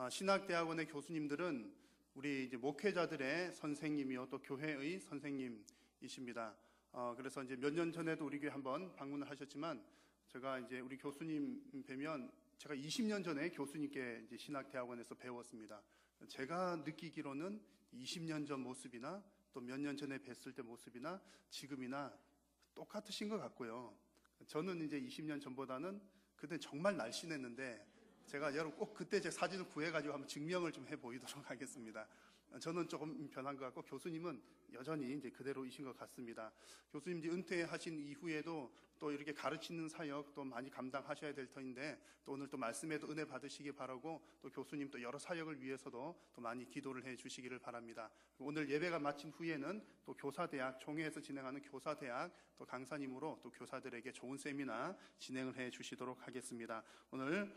신학대학원의 교수님들은 우리 이제 목회자들의 선생님이요 또 교회의 선생님이십니다. 그래서 이제 몇 년 전에도 우리 교회 한번 방문을 하셨지만 제가 이제 우리 교수님 뵈면 제가 20년 전에 교수님께 이제 신학대학원에서 배웠습니다. 제가 느끼기로는 20년 전 모습이나 또 몇 년 전에 뵀을 때 모습이나 지금이나 똑같으신 것 같고요. 저는 이제 20년 전보다는 그때 정말 날씬했는데 제가 여러분 꼭 그때 제 사진을 구해가지고 한번 증명을 좀 해보이도록 하겠습니다. 저는 조금 변한 것 같고 교수님은 여전히 이제 그대로이신 것 같습니다. 교수님 이제 은퇴하신 이후에도 또 이렇게 가르치는 사역 또 많이 감당하셔야 될 터인데 또 오늘 또 말씀에도 은혜 받으시기 바라고 또 교수님 또 여러 사역을 위해서도 또 많이 기도를 해 주시기를 바랍니다. 오늘 예배가 마친 후에는 또 교사대학 총회에서 진행하는 교사대학 또 강사님으로 또 교사들에게 좋은 세미나 진행을 해 주시도록 하겠습니다. 오늘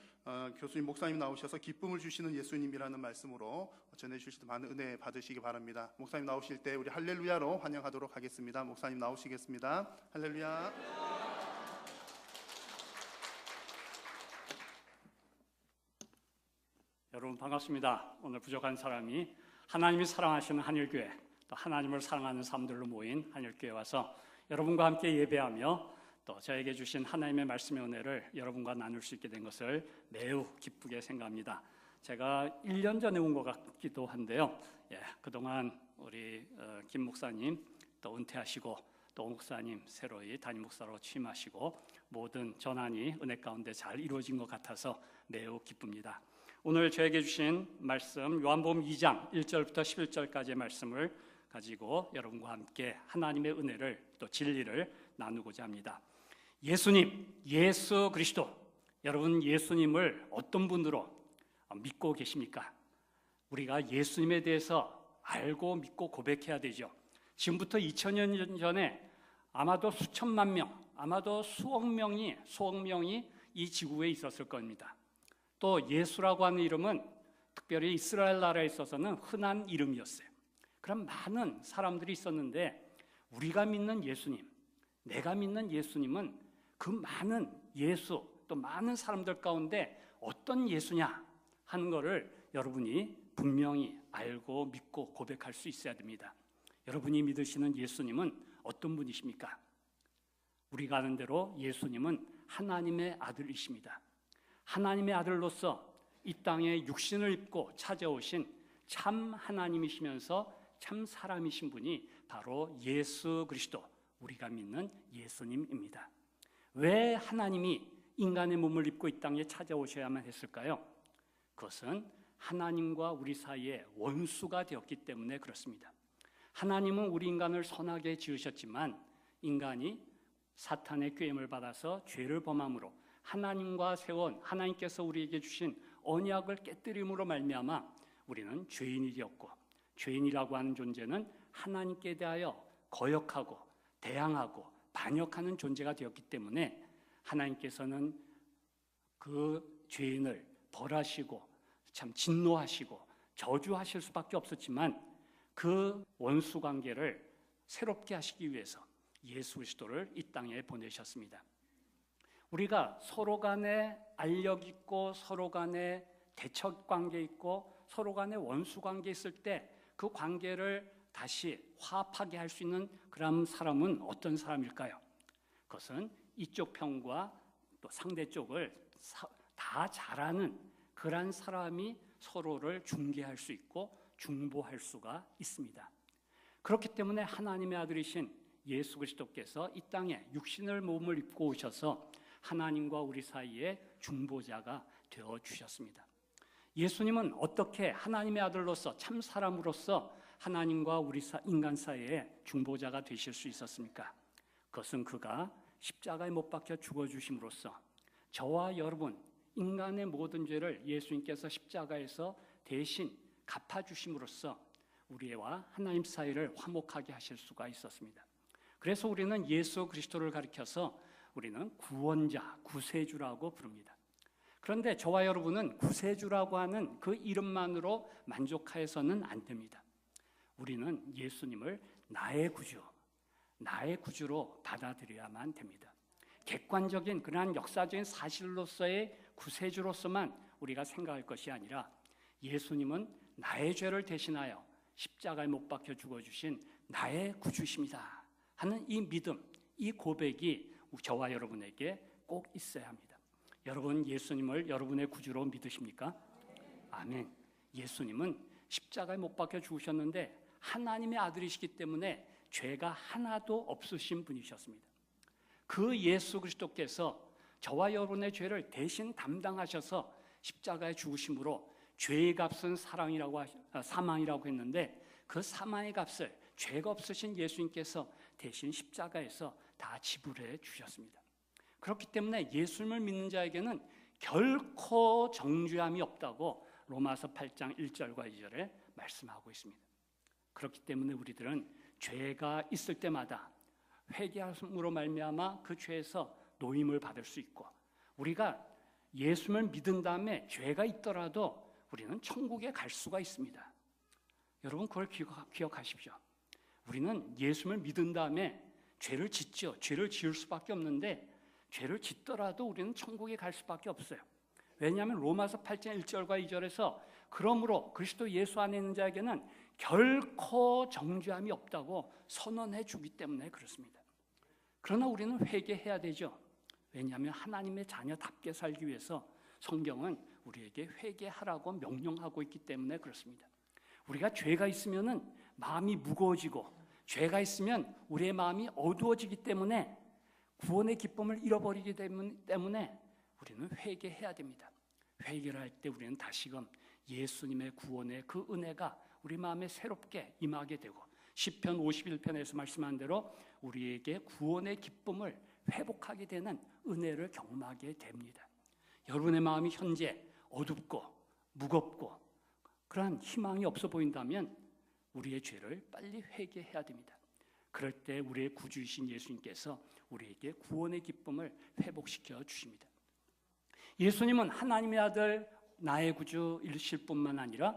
교수님 목사님 나오셔서 기쁨을 주시는 예수님이라는 말씀으로 전해 주실 때 많은 은혜 받으시기 바랍니다. 목사님 나오실 때 우리 할렐루야로 환영하도록 하겠습니다. 목사님 나오시겠습니다. 할렐루야. 여러분 반갑습니다. 오늘 부족한 사람이 하나님이 사랑하시는 한일교회 또 하나님을 사랑하는 사람들로 모인 한일교회에 와서 여러분과 함께 예배하며 또 저에게 주신 하나님의 말씀의 은혜를 여러분과 나눌 수 있게 된 것을 매우 기쁘게 생각합니다. 제가 1년 전에 온 것 같기도 한데요. 그동안 우리 김 목사님 또 은퇴하시고 또 목사님 새로이 담임 목사로 취임하시고 모든 전환이 은혜 가운데 잘 이루어진 것 같아서 매우 기쁩니다. 오늘 저에게 주신 말씀 요한복음 2장 1절부터 11절까지의 말씀을 가지고 여러분과 함께 하나님의 은혜를 또 진리를 나누고자 합니다. 예수님, 예수 그리스도, 여러분 예수님을 어떤 분으로 믿고 계십니까? 우리가 예수님에 대해서 알고 믿고 고백해야 되죠. 지금부터 2000년 전에 아마도 수천만 명, 아마도 수억 명이 이 지구에 있었을 겁니다. 또 예수라고 하는 이름은 특별히 이스라엘 나라에 있어서는 흔한 이름이었어요. 그런 많은 사람들이 있었는데 우리가 믿는 예수님, 내가 믿는 예수님은 그 많은 예수 또 많은 사람들 가운데 어떤 예수냐 하는 것을 여러분이 분명히 알고 믿고 고백할 수 있어야 됩니다. 여러분이 믿으시는 예수님은 어떤 분이십니까? 우리가 아는 대로 예수님은 하나님의 아들이십니다. 하나님의 아들로서 이 땅에 육신을 입고 찾아오신 참 하나님이시면서 참 사람이신 분이 바로 예수 그리스도, 우리가 믿는 예수님입니다. 왜 하나님이 인간의 몸을 입고 이 땅에 찾아오셔야만 했을까요? 그것은 하나님과 우리 사이에 원수가 되었기 때문에 그렇습니다. 하나님은 우리 인간을 선하게 지으셨지만 인간이 사탄의 꾀임을 받아서 죄를 범함으로 하나님과 세운 하나님께서 우리에게 주신 언약을 깨뜨림으로 말미암아 우리는 죄인이 되었고, 죄인이라고 하는 존재는 하나님께 대하여 거역하고 대항하고 반역하는 존재가 되었기 때문에 하나님께서는 그 죄인을 벌하시고 참 진노하시고 저주하실 수밖에 없었지만 그 원수 관계를 새롭게 하시기 위해서 예수 그리스도를 이 땅에 보내셨습니다. 우리가 서로 간에 알력 있고 서로 간에 대척 관계 있고 서로 간에 원수 관계 있을 때 그 관계를 다시 화합하게 할 수 있는 그런 사람은 어떤 사람일까요? 그것은 이쪽 편과 또 상대 쪽을 다 잘 아는 그런 사람이 서로를 중개할 수 있고 중보할 수가 있습니다. 그렇기 때문에 하나님의 아들이신 예수 그리스도께서 이 땅에 육신을 몸을 입고 오셔서 하나님과 우리 사이에 중보자가 되어 주셨습니다. 예수님은 어떻게 하나님의 아들로서 참 사람으로서 하나님과 우리 인간 사이에 중보자가 되실 수 있었습니까? 그것은 그가 십자가에 못 박혀 죽어주심으로써 저와 여러분 인간의 모든 죄를 예수님께서 십자가에서 대신 갚아주심으로써 우리와 하나님 사이를 화목하게 하실 수가 있었습니다. 그래서 우리는 예수 그리스도를 가리켜서 우리는 구원자, 구세주라고 부릅니다. 그런데 저와 여러분은 구세주라고 하는 그 이름만으로 만족하여서는 안 됩니다. 우리는 예수님을 나의 구주, 나의 구주로 받아들여야만 됩니다. 객관적인 그러한 역사적인 사실로서의 구세주로서만 우리가 생각할 것이 아니라 예수님은 나의 죄를 대신하여 십자가에 못 박혀 죽어주신 나의 구주십니다 하는 이 믿음, 이 고백이 저와 여러분에게 꼭 있어야 합니다. 여러분, 예수님을 여러분의 구주로 믿으십니까? 아멘. 예수님은 십자가에 못 박혀 죽으셨는데 하나님의 아들이시기 때문에 죄가 하나도 없으신 분이셨습니다. 그 예수 그리스도께서 저와 여러분의 죄를 대신 담당하셔서 십자가에 죽으심으로 죄의 값은 사망이라고 했는데 그 사망의 값을 죄가 없으신 예수님께서 대신 십자가에서 다 지불해 주셨습니다. 그렇기 때문에 예수님을 믿는 자에게는 결코 정죄함이 없다고 로마서 8장 1절과 2절에 말씀하고 있습니다. 그렇기 때문에 우리들은 죄가 있을 때마다 회개함으로 말미암아 그 죄에서 노임을 받을 수 있고, 우리가 예수님을 믿은 다음에 죄가 있더라도 우리는 천국에 갈 수가 있습니다. 여러분, 그걸 기억하십시오. 우리는 예수님을 믿은 다음에 죄를 짓죠. 죄를 지을 수밖에 없는데 죄를 짓더라도 우리는 천국에 갈 수밖에 없어요. 왜냐하면 로마서 8장 1절과 2절에서 그러므로 그리스도 예수 안에 있는 자에게는 결코 정죄함이 없다고 선언해 주기 때문에 그렇습니다. 그러나 우리는 회개해야 되죠. 왜냐하면 하나님의 자녀답게 살기 위해서 성경은 우리에게 회개하라고 명령하고 있기 때문에 그렇습니다. 우리가 죄가 있으면 마음이 무거워지고, 죄가 있으면 우리의 마음이 어두워지기 때문에 구원의 기쁨을 잃어버리기 때문에 우리는 회개해야 됩니다. 회개를 할 때 우리는 다시금 예수님의 구원의 그 은혜가 우리 마음에 새롭게 임하게 되고, 시편 51편에서 말씀한 대로 우리에게 구원의 기쁨을 회복하게 되는 은혜를 경험하게 됩니다. 여러분의 마음이 현재 어둡고 무겁고 그러한 희망이 없어 보인다면 우리의 죄를 빨리 회개해야 됩니다. 그럴 때 우리의 구주이신 예수님께서 우리에게 구원의 기쁨을 회복시켜 주십니다. 예수님은 하나님의 아들 나의 구주이실 뿐만 아니라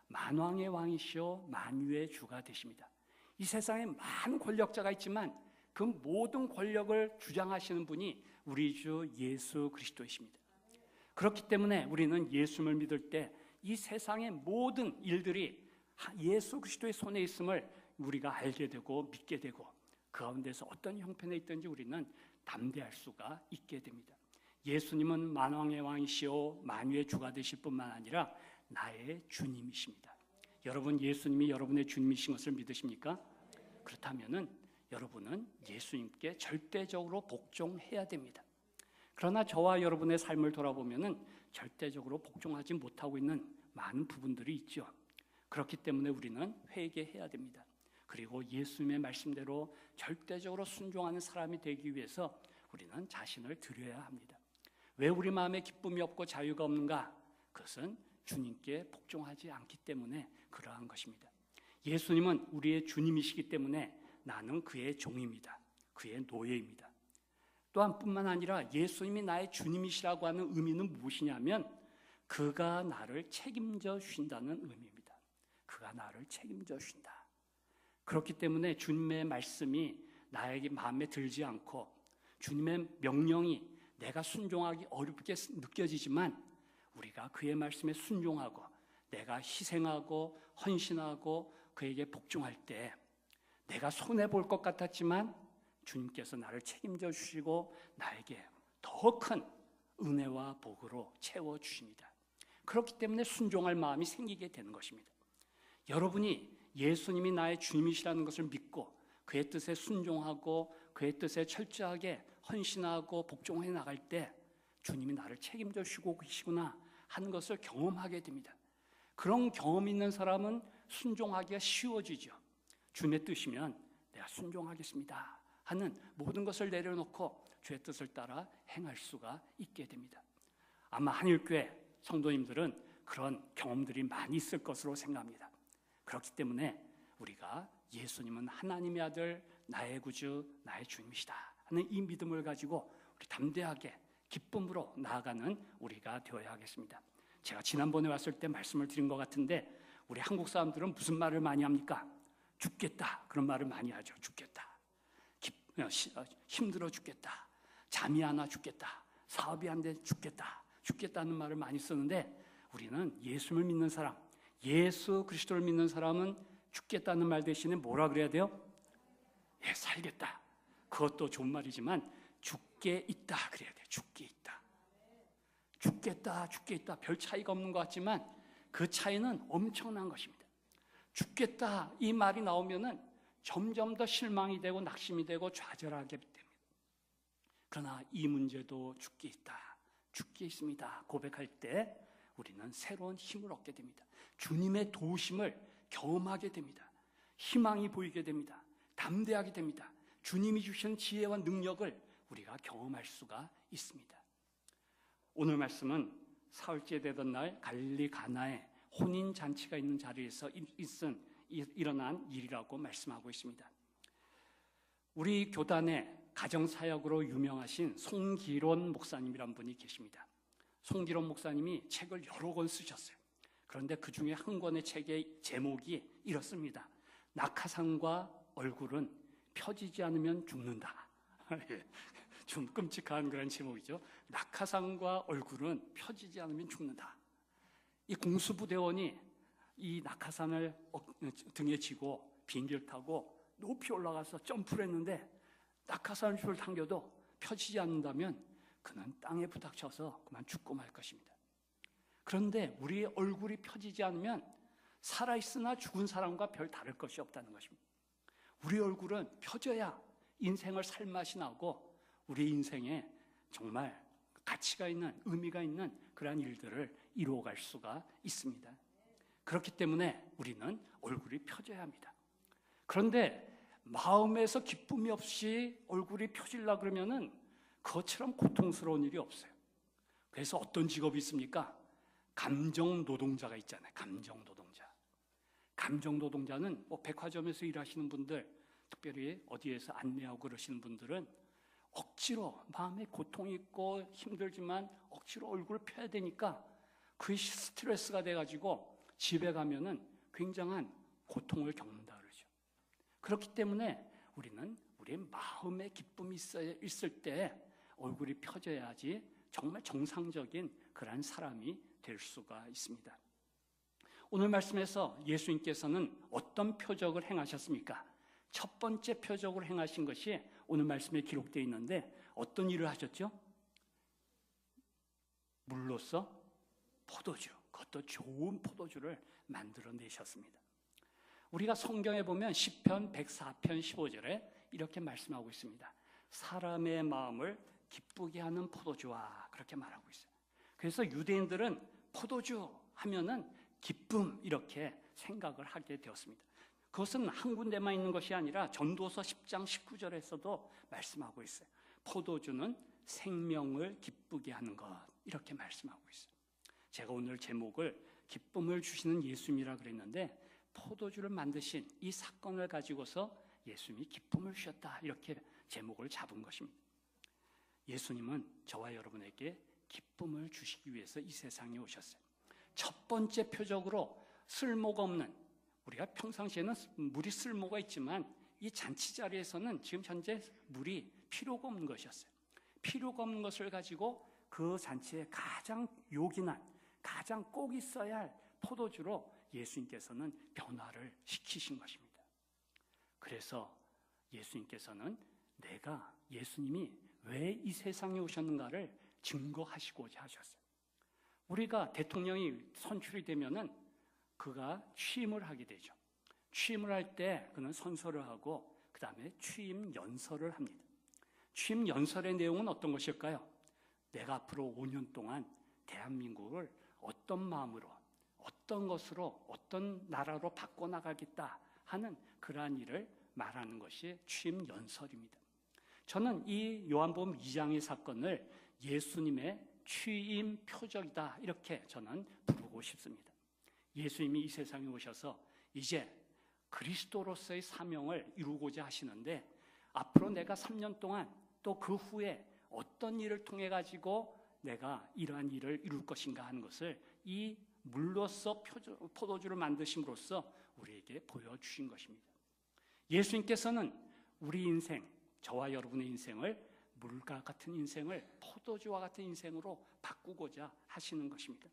만왕의 왕이시오 만유의 주가 되십니다. 이 세상에 많은 권력자가 있지만 그 모든 권력을 주장하시는 분이 우리 주 예수 그리스도이십니다. 그렇기 때문에 우리는 예수님을 믿을 때 이 세상의 모든 일들이 예수 그리스도의 손에 있음을 우리가 알게 되고 믿게 되고, 그 가운데서 어떤 형편에 있든지 우리는 담대할 수가 있게 됩니다. 예수님은 만왕의 왕이시오 만유의 주가 되실 뿐만 아니라 나의 주님이십니다. 여러분, 예수님이 여러분의 주님이신 것을 믿으십니까? 그렇다면은 여러분은 예수님께 절대적으로 복종해야 됩니다. 그러나 저와 여러분의 삶을 돌아보면은 절대적으로 복종하지 못하고 있는 많은 부분들이 있죠. 그렇기 때문에 우리는 회개해야 됩니다. 그리고 예수님의 말씀대로 절대적으로 순종하는 사람이 되기 위해서 우리는 자신을 드려야 합니다. 왜 우리 마음에 기쁨이 없고 자유가 없는가? 그것은 주님께 복종하지 않기 때문에 그러한 것입니다. 예수님은 우리의 주님이시기 때문에 나는 그의 종입니다. 그의 노예입니다. 또한 뿐만 아니라 예수님이 나의 주님이시라고 하는 의미는 무엇이냐면 그가 나를 책임져 주신다는 의미입니다. 그가 나를 책임져 주신다. 그렇기 때문에 주님의 말씀이 나에게 마음에 들지 않고 주님의 명령이 내가 순종하기 어렵게 느껴지지만 우리가 그의 말씀에 순종하고 내가 희생하고 헌신하고 그에게 복종할 때 내가 손해볼 것 같았지만 주님께서 나를 책임져 주시고 나에게 더 큰 은혜와 복으로 채워주십니다. 그렇기 때문에 순종할 마음이 생기게 되는 것입니다. 여러분이 예수님이 나의 주님이시라는 것을 믿고 그의 뜻에 순종하고 그의 뜻에 철저하게 헌신하고 복종해 나갈 때 주님이 나를 책임져 주시고 계시구나 하는 것을 경험하게 됩니다. 그런 경험 있는 사람은 순종하기가 쉬워지죠. 주님의 뜻이면 내가 순종하겠습니다 하는 모든 것을 내려놓고 주의 뜻을 따라 행할 수가 있게 됩니다. 아마 한일교회 성도님들은 그런 경험들이 많이 있을 것으로 생각합니다. 그렇기 때문에 우리가 예수님은 하나님의 아들, 나의 구주, 나의 주님이시다 하는 이 믿음을 가지고 우리 담대하게 기쁨으로 나아가는 우리가 되어야 하겠습니다. 제가 지난번에 왔을 때 말씀을 드린 것 같은데 우리 한국 사람들은 무슨 말을 많이 합니까? 죽겠다 그런 말을 많이 하죠. 죽겠다. 힘들어 죽겠다. 잠이 안 와 죽겠다. 사업이 안 돼 죽겠다. 죽겠다는 말을 많이 쓰는데 우리는 예수를 믿는 사람, 예수 그리스도를 믿는 사람은 죽겠다는 말 대신에 뭐라 그래야 돼요? 예, 살겠다. 그것도 좋은 말이지만 죽게 있다 그래야 돼요. 죽게 있다. 죽겠다, 죽게 있다. 별 차이가 없는 것 같지만 그 차이는 엄청난 것입니다. 죽겠다 이 말이 나오면은 점점 더 실망이 되고 낙심이 되고 좌절하게 됩니다. 그러나 이 문제도 죽게 있다, 죽게 있습니다 고백할 때 우리는 새로운 힘을 얻게 됩니다. 주님의 도우심을 경험하게 됩니다. 희망이 보이게 됩니다. 담대하게 됩니다. 주님이 주시는 지혜와 능력을 우리가 경험할 수가 있습니다. 오늘 말씀은 사흘째 되던 날 갈릴리 가나에 혼인잔치가 있는 자리에서 일어난 일이라고 말씀하고 있습니다. 우리 교단의 가정사역으로 유명하신 송기론 목사님이란 분이 계십니다. 송기론 목사님이 책을 여러 권 쓰셨어요. 그런데 그 중에 한 권의 책의 제목이 이렇습니다. 낙하산과 얼굴은 펴지지 않으면 죽는다. 좀 끔찍한 그런 제목이죠. 낙하산과 얼굴은 펴지지 않으면 죽는다. 이 공수부대원이 이 낙하산을 등에 지고 비행기를 타고 높이 올라가서 점프를 했는데 낙하산을 줄 당겨도 펴지지 않는다면 그는 땅에 부닥쳐서 그만 죽고 말 것입니다. 그런데 우리의 얼굴이 펴지지 않으면 살아있으나 죽은 사람과 별 다를 것이 없다는 것입니다. 우리 얼굴은 펴져야 인생을 살맛이 나고 우리 인생에 정말 가치가 있는 의미가 있는 그러한 일들을 이루어갈 수가 있습니다. 그렇기 때문에 우리는 얼굴이 펴져야 합니다. 그런데 마음에서 기쁨이 없이 얼굴이 펴지려고 그러면은 그것처럼 고통스러운 일이 없어요. 그래서 어떤 직업이 있습니까? 감정 노동자가 있잖아요. 감정 노동자. 감정 노동자는 백화점에서 일하시는 분들, 특별히 어디에서 안내하고 그러시는 분들은 억지로 마음에 고통이 있고 힘들지만 억지로 얼굴을 펴야 되니까 그게 스트레스가 돼가지고 집에 가면은 굉장한 고통을 겪는다 그러죠. 그렇기 때문에 우리는 우리의 마음에 기쁨이 있을 때 얼굴이 펴져야지 정말 정상적인 그러한 사람이 될 수가 있습니다. 오늘 말씀에서 예수님께서는 어떤 표적을 행하셨습니까? 첫 번째 표적으로 행하신 것이 오늘 말씀에 기록되어 있는데 어떤 일을 하셨죠? 물로써 포도주, 그것도 좋은 포도주를 만들어내셨습니다. 우리가 성경에 보면 시편 104편 15절에 이렇게 말씀하고 있습니다. 사람의 마음을 기쁘게 하는 포도주와 그렇게 말하고 있어요. 그래서 유대인들은 포도주 하면은 기쁨 이렇게 생각을 하게 되었습니다. 그것은 한 군데만 있는 것이 아니라 전도서 10장 19절에서도 말씀하고 있어요. 포도주는 생명을 기쁘게 하는 것 이렇게 말씀하고 있어요. 제가 오늘 제목을 기쁨을 주시는 예수님이라 그랬는데 포도주를 만드신 이 사건을 가지고서 예수님이 기쁨을 주셨다 이렇게 제목을 잡은 것입니다. 예수님은 저와 여러분에게 기쁨을 주시기 위해서 이 세상에 오셨어요. 첫 번째 표적으로 쓸모가 없는, 우리가 평상시에는 물이 쓸모가 있지만 이 잔치 자리에서는 지금 현재 물이 필요가 없는 것이었어요. 필요가 없는 것을 가지고 그 잔치에 가장 요긴한, 가장 꼭 있어야 할 포도주로 예수님께서는 변화를 시키신 것입니다. 그래서 예수님께서는 내가 예수님이 왜 이 세상에 오셨는가를 증거하시고자 하셨어요. 우리가 대통령이 선출이 되면은 그가 취임을 하게 되죠. 취임을 할 때 그는 선서를 하고 그 다음에 취임 연설을 합니다. 취임 연설의 내용은 어떤 것일까요? 내가 앞으로 5년 동안 대한민국을 어떤 마음으로, 어떤 것으로, 어떤 나라로 바꿔나가겠다 하는 그러한 일을 말하는 것이 취임 연설입니다. 저는 이 요한복음 2장의 사건을 예수님의 취임 표적이다 이렇게 저는 부르고 싶습니다. 예수님이 이 세상에 오셔서 이제 그리스도로서의 사명을 이루고자 하시는데 앞으로 내가 3년 동안 또 그 후에 어떤 일을 통해 가지고 내가 이러한 일을 이룰 것인가 하는 것을 이 물로써 포도주를 만드심으로써 우리에게 보여주신 것입니다. 예수님께서는 우리 인생, 저와 여러분의 인생을 물과 같은 인생을 포도주와 같은 인생으로 바꾸고자 하시는 것입니다.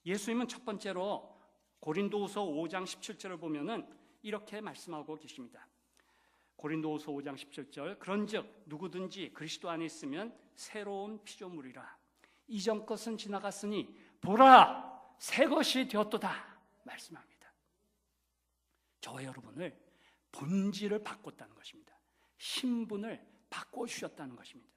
예수님은 첫 번째로 고린도후서 5장 17절을 보면은 이렇게 말씀하고 계십니다. 고린도후서 5장 17절, 그런즉 누구든지 그리스도 안에 있으면 새로운 피조물이라. 이전 것은 지나갔으니 보라 새 것이 되었도다 말씀합니다. 저와 여러분을 본질을 바꿨다는 것입니다. 신분을 바꿔주셨다는 것입니다.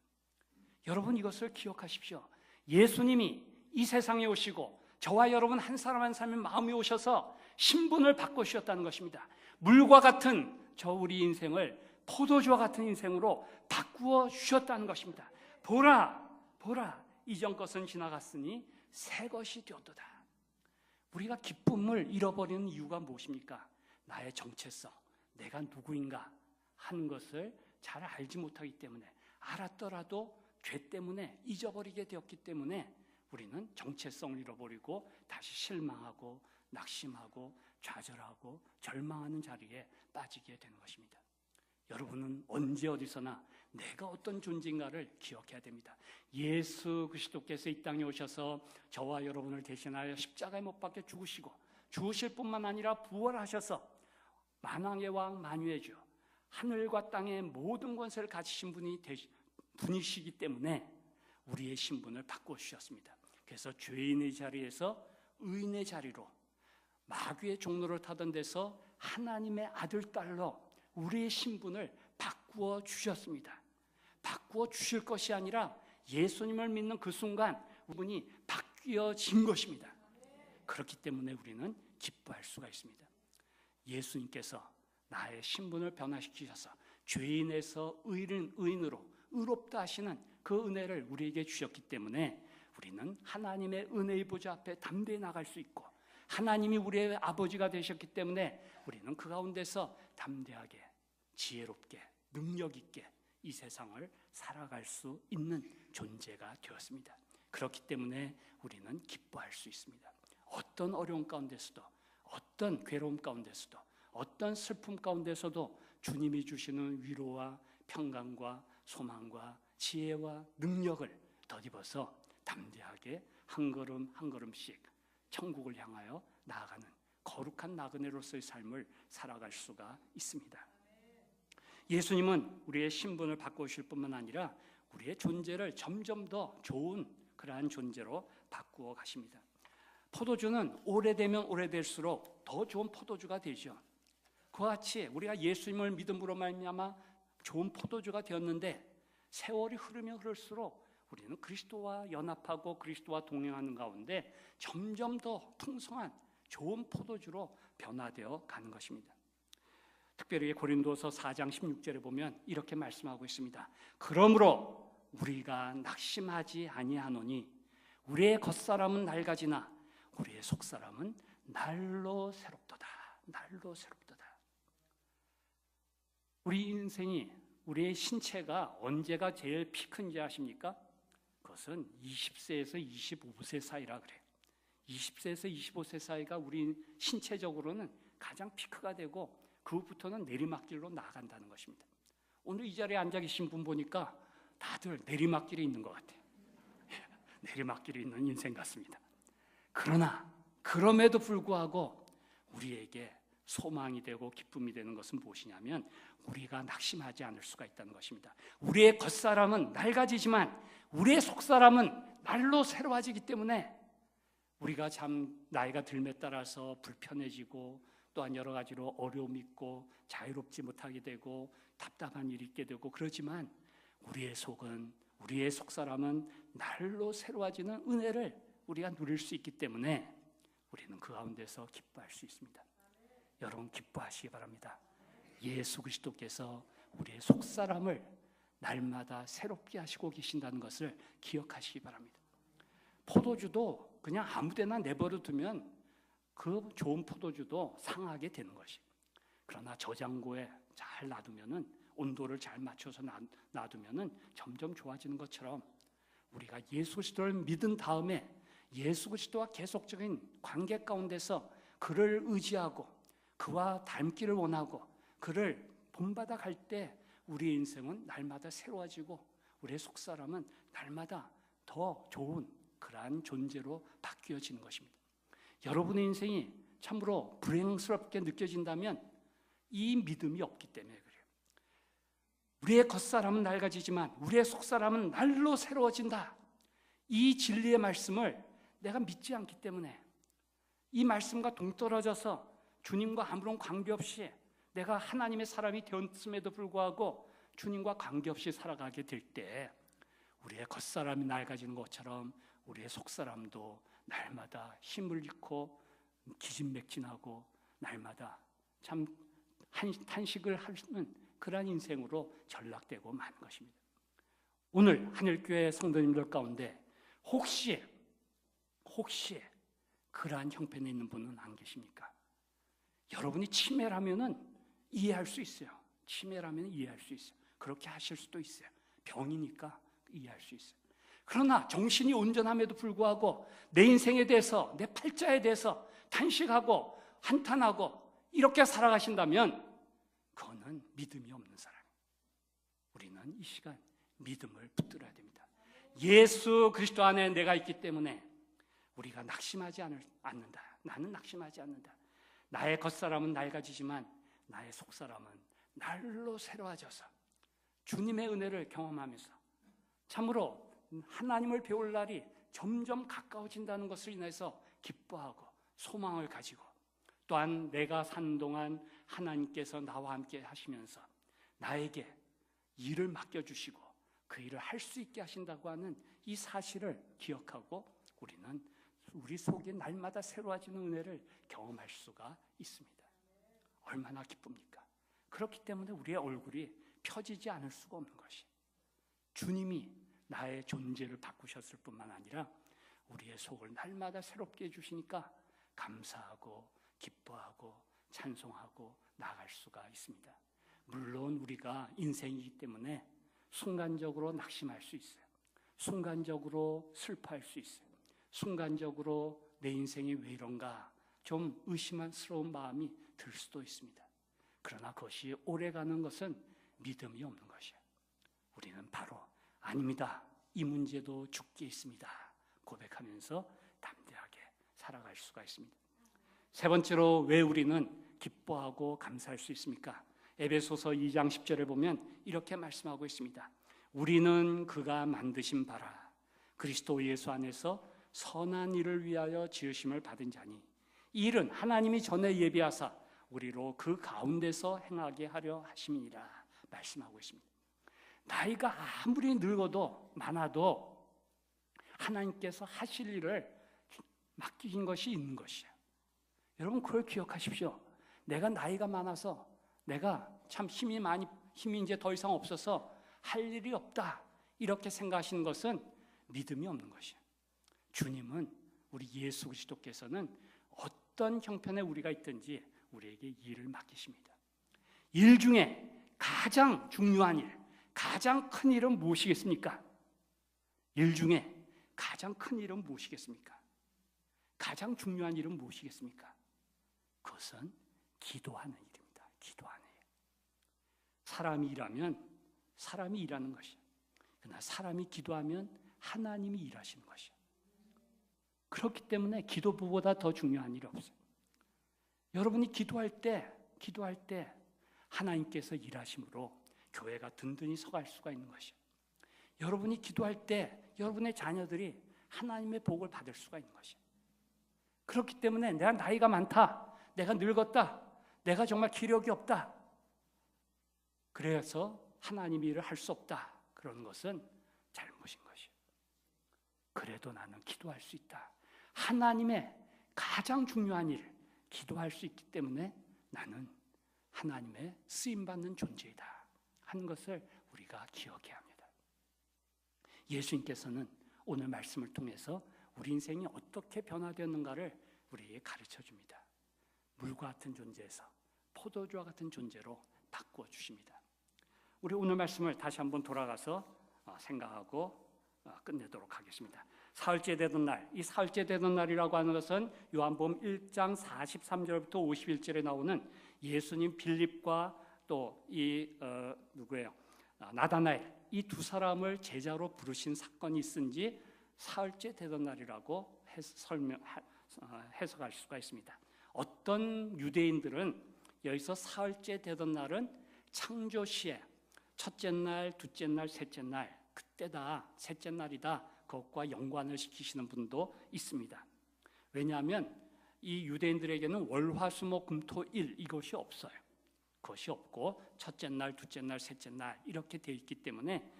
여러분 이것을 기억하십시오. 예수님이 이 세상에 오시고 저와 여러분 한 사람 한 사람의 마음에 오셔서 신분을 바꿔주셨다는 것입니다. 물과 같은 저 우리 인생을 포도주와 같은 인생으로 바꾸어 주셨다는 것입니다. 보라 이전 것은 지나갔으니 새 것이 되었도다. 우리가 기쁨을 잃어버리는 이유가 무엇입니까? 나의 정체성, 내가 누구인가 하는 것을 잘 알지 못하기 때문에, 알았더라도 죄 때문에 잊어버리게 되었기 때문에 우리는 정체성을 잃어버리고 다시 실망하고 낙심하고 좌절하고 절망하는 자리에 빠지게 되는 것입니다. 여러분은 언제 어디서나 내가 어떤 존재인가를 기억해야 됩니다. 예수 그리스도께서 이 땅에 오셔서 저와 여러분을 대신하여 십자가에 못 박혀 죽으시고 죽으실 뿐만 아니라 부활하셔서 만왕의 왕 만유의 주, 하늘과 땅의 모든 권세를 가지신 분이시기 때문에 우리의 신분을 바꿔주셨습니다. 그래서 죄인의 자리에서 의인의 자리로, 마귀의 종로를 타던 데서 하나님의 아들, 딸로 우리의 신분을 바꾸어 주셨습니다. 바꾸어 주실 것이 아니라 예수님을 믿는 그 순간 우분이 바뀌어진 것입니다. 그렇기 때문에 우리는 기뻐할 수가 있습니다. 예수님께서 나의 신분을 변화시키셔서 죄인에서 의인으로 의롭다 하시는 그 은혜를 우리에게 주셨기 때문에 우리는 하나님의 은혜의 보좌 앞에 담대히 나갈 수 있고, 하나님이 우리의 아버지가 되셨기 때문에 우리는 그 가운데서 담대하게, 지혜롭게, 능력 있게 이 세상을 살아갈 수 있는 존재가 되었습니다. 그렇기 때문에 우리는 기뻐할 수 있습니다. 어떤 어려움 가운데서도, 어떤 괴로움 가운데서도, 어떤 슬픔 가운데서도 주님이 주시는 위로와 평강과 소망과 지혜와 능력을 덧입어서 담대하게 한 걸음 한 걸음씩 천국을 향하여 나아가는 거룩한 나그네로서의 삶을 살아갈 수가 있습니다. 예수님은 우리의 신분을 바꾸실 뿐만 아니라 우리의 존재를 점점 더 좋은 그러한 존재로 바꾸어 가십니다. 포도주는 오래되면 오래될수록 더 좋은 포도주가 되죠. 그와 같이 우리가 예수님을 믿음으로 말미암아 좋은 포도주가 되었는데, 세월이 흐르면 흐를수록 우리는 그리스도와 연합하고 그리스도와 동행하는 가운데 점점 더 풍성한 좋은 포도주로 변화되어 가는 것입니다. 특별히 고린도서 4장 16절에 보면 이렇게 말씀하고 있습니다. 그러므로 우리가 낙심하지 아니하노니 우리의 겉사람은 낡아지나 우리의 속사람은 날로 새롭도다. 날로 새롭도다. 우리 인생이, 우리의 신체가 언제가 제일 피크인지 아십니까? 그것은 20세에서 25세 사이라 그래요. 20세에서 25세 사이가 우리 신체적으로는 가장 피크가 되고 그 후부터는 내리막길로 나아간다는 것입니다. 오늘 이 자리에 앉아 계신 분 보니까 다들 내리막길에 있는 것 같아요. 내리막길에 있는 인생 같습니다. 그러나 그럼에도 불구하고 우리에게 소망이 되고 기쁨이 되는 것은 무엇이냐면 우리가 낙심하지 않을 수가 있다는 것입니다. 우리의 겉사람은 낡아지지만 우리의 속사람은 날로 새로워지기 때문에 우리가 참 나이가 들매 따라서 불편해지고 또한 여러 가지로 어려움이 있고 자유롭지 못하게 되고 답답한 일이 있게 되고 그러지만 우리의 속은, 우리의 속사람은 날로 새로워지는 은혜를 우리가 누릴 수 있기 때문에 우리는 그 가운데서 기뻐할 수 있습니다. 여러분 기뻐하시기 바랍니다. 예수 그리스도께서 우리의 속사람을 날마다 새롭게 하시고 계신다는 것을 기억하시기 바랍니다. 포도주도 그냥 아무데나 내버려 두면 그 좋은 포도주도 상하게 되는 것이. 그러나 저장고에 잘 놔두면은, 온도를 잘 맞춰서 놔두면은 점점 좋아지는 것처럼 우리가 예수 그리스도를 믿은 다음에 예수 그리스도와 계속적인 관계 가운데서 그를 의지하고 그와 닮기를 원하고 그를 본받아 갈 때 우리 인생은 날마다 새로워지고 우리의 속사람은 날마다 더 좋은 그러한 존재로 바뀌어지는 것입니다. 여러분의 인생이 참으로 불행스럽게 느껴진다면 이 믿음이 없기 때문에 그래요. 우리의 겉사람은 낡아지지만 우리의 속사람은 날로 새로워진다. 이 진리의 말씀을 내가 믿지 않기 때문에, 이 말씀과 동떨어져서 주님과 아무런 관계없이 내가 하나님의 사람이 되었음에도 불구하고 주님과 관계없이 살아가게 될 때 우리의 겉사람이 낡아지는 것처럼 우리의 속사람도 날마다 힘을 잃고 기진맥진하고 날마다 참 탄식을 하는 그러한 인생으로 전락되고 마는 것입니다. 오늘 하늘교회 성도님들 가운데 혹시 그러한 형편에 있는 분은 안 계십니까? 여러분이 치매라면은 이해할 수 있어요. 치매라면 이해할 수 있어요. 그렇게 하실 수도 있어요. 병이니까 이해할 수 있어요. 그러나 정신이 온전함에도 불구하고 내 인생에 대해서, 내 팔자에 대해서 탄식하고 한탄하고 이렇게 살아가신다면 그거는 믿음이 없는 사람이에요. 우리는 이 시간 믿음을 붙들어야 됩니다. 예수 그리스도 안에 내가 있기 때문에 우리가 낙심하지 않는다. 나는 낙심하지 않는다. 나의 겉사람은 낡아지지만 나의 속사람은 날로 새로워져서 주님의 은혜를 경험하면서 참으로 하나님을 배울 날이 점점 가까워진다는 것을 인해서 기뻐하고 소망을 가지고, 또한 내가 사는 동안 하나님께서 나와 함께 하시면서 나에게 일을 맡겨주시고 그 일을 할 수 있게 하신다고 하는 이 사실을 기억하고 우리는 우리 속에 날마다 새로워지는 은혜를 경험할 수가 있습니다. 얼마나 기쁩니까? 그렇기 때문에 우리의 얼굴이 펴지지 않을 수가 없는 것이, 주님이 나의 존재를 바꾸셨을 뿐만 아니라 우리의 속을 날마다 새롭게 해주시니까 감사하고 기뻐하고 찬송하고 나아갈 수가 있습니다. 물론 우리가 인생이기 때문에 순간적으로 낙심할 수 있어요. 순간적으로 슬퍼할 수 있어요. 순간적으로 내 인생이 왜 이런가 좀 의심스러운 마음이 들 수도 있습니다. 그러나 그것이 오래가는 것은 믿음이 없는 것이에요. 우리는 바로 아닙니다, 이 문제도 죽게 있습니다 고백하면서 담대하게 살아갈 수가 있습니다. 세 번째로 왜 우리는 기뻐하고 감사할 수 있습니까? 에베소서 2장 10절에 보면 이렇게 말씀하고 있습니다. 우리는 그가 만드신 바라 그리스도 예수 안에서 선한 일을 위하여 지으심을 받은 자니 이 일은 하나님이 전에 예비하사 우리로 그 가운데서 행하게 하려 하심이니라 말씀하고 있습니다. 나이가 아무리 늙어도 많아도 하나님께서 하실 일을 맡기신 것이 있는 것이에요. 여러분 그걸 기억하십시오. 내가 나이가 많아서 내가 참 힘이 이제 더 이상 없어서 할 일이 없다 이렇게 생각하시는 것은 믿음이 없는 것이에요. 주님은, 우리 예수 그리스도께서는 어떤 형편에 우리가 있든지 우리에게 일을 맡기십니다. 일 중에 가장 중요한 일, 가장 큰 일은 무엇이겠습니까? 일 중에 가장 큰 일은 무엇이겠습니까? 가장 중요한 일은 무엇이겠습니까? 그것은 기도하는 일입니다. 기도하는 일. 사람이 일하면 사람이 일하는 것이에요. 그러나 사람이 기도하면 하나님이 일하시는 것이에요. 그렇기 때문에 기도보다 더 중요한 일이 없어요. 여러분이 기도할 때 하나님께서 일하심으로 교회가 든든히 서갈 수가 있는 것이에요. 여러분이 기도할 때 여러분의 자녀들이 하나님의 복을 받을 수가 있는 것이에요. 그렇기 때문에 내가 나이가 많다, 내가 늙었다, 내가 정말 기력이 없다, 그래서 하나님의 일을 할 수 없다, 그런 것은 잘못인 것이에요. 그래도 나는 기도할 수 있다. 하나님의 가장 중요한 일, 기도할 수 있기 때문에 나는 하나님의 쓰임받는 존재이다 하는 것을 우리가 기억해야 합니다. 예수님께서는 오늘 말씀을 통해서 우리 인생이 어떻게 변화되었는가를 우리에게 가르쳐 줍니다. 물과 같은 존재에서 포도주와 같은 존재로 바꾸어 주십니다. 우리 오늘 말씀을 다시 한번 돌아가서 생각하고 끝내도록 하겠습니다. 사흘째 되던 날, 이 사흘째 되던 날이라고 하는 것은 요한복음 1장 43절부터 51절에 나오는 예수님 빌립과 또 나다나엘, 이 두 사람을 제자로 부르신 사건이 있은 지 사흘째 되던 날이라고 해석할 수가 있습니다. 어떤 유대인들은 여기서 사흘째 되던 날은 창조 시에 첫째 날, 둘째 날, 셋째 날, 그때다, 셋째 날이다, 그것과 연관을 시키시는 분도 있습니다. 왜냐하면 이 유대인들에게는 월, 화, 수, 목, 금, 토, 일 이것이 없어요. 그것이 없고 첫째 날, 둘째 날, 셋째 날 이렇게 되어 있기 때문에